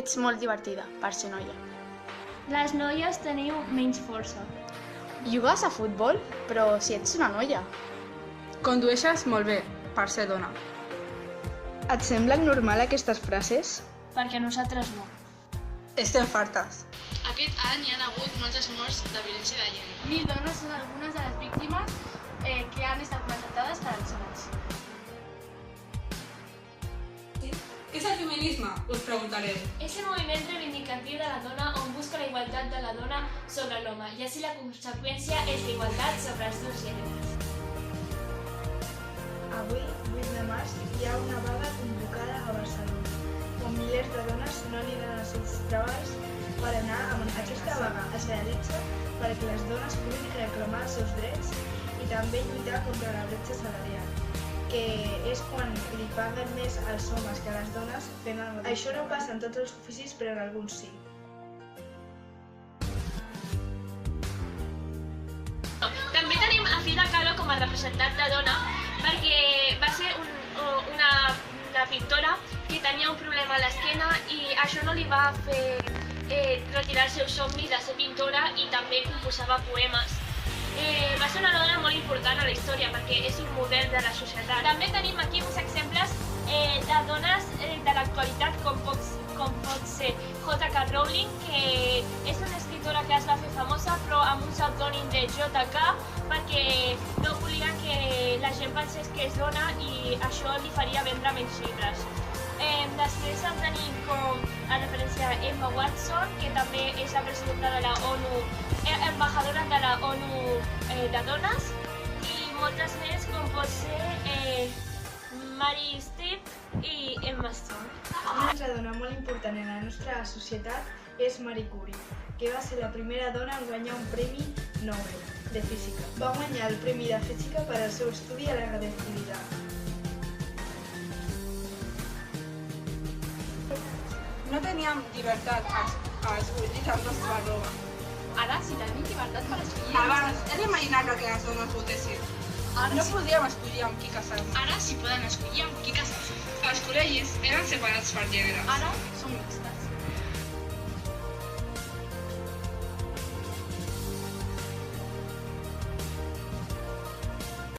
Ets molt divertida, per ser noia. Les noies teniu menys força. Jugues a futbol, però si ets una noia. Condueixes molt bé, per ser dona. Et semblen normal aquestes frases? Perquè nosaltres no. Estem fartes. Aquest any hi ha hagut moltes morts de violència de gènere. 1.000 dones són algunes de les víctimes que han estat maltractades per als homes. Què és el feminisme? Us preguntareu. És el moviment reivindicatiu de la dona on busca la igualtat de la dona sobre l'home i així la conseqüència és l'igualtat sobre els dos gèneres. Avui, 8 de març, hi ha una vaga convocada a Barcelona, on milers de dones no aniran als seus treballs per anar a aquesta vaga. Es realitza perquè les dones puguin reclamar els seus drets i també lluitar contra la bretxa salarial, que és quan li paguen més als homes que a les dones fent el mateix. Això no passa en tots els oficis, però en alguns sí. També tenim a Frida Kahlo com a representant de dona perquè va ser una pintora que tenia un problema a l'esquena i això no li va fer retirar els seus somnis de ser pintora i també composava poemes. Va ser una dona molt important a la història perquè és un model de la societat. També tenim aquí uns exemples de dones de l'actualitat com pot ser J.K. Rowling, que és una escriptora que es va fer famosa però amb un pseudònim de J.K. perquè no volia que la gent pensés que és dona i això li faria vendre menys llibres. Després en tenim com a referència Emma Watson, que també és la presidenta de la ONU, embajadora de la ONU de dones, i moltes més com pot ser Mary Stewart i Emma Stone. Una altra dona molt important en la nostra societat és Marie Curie, que va ser la primera dona en guanyar un premi Nobel de Física. Va guanyar el premi de Física per al seu estudi a la radioactivitat. No teníem llibertat a escollir la nostra roba. Ara sí tenim llibertat per escollir. Abans era imaginable que les dones votessin. No podíem escollir amb qui casar-nos. Ara s'hi poden escollir amb qui casar-se. Els col·legis eren separats per gèneres. Ara som mixtes.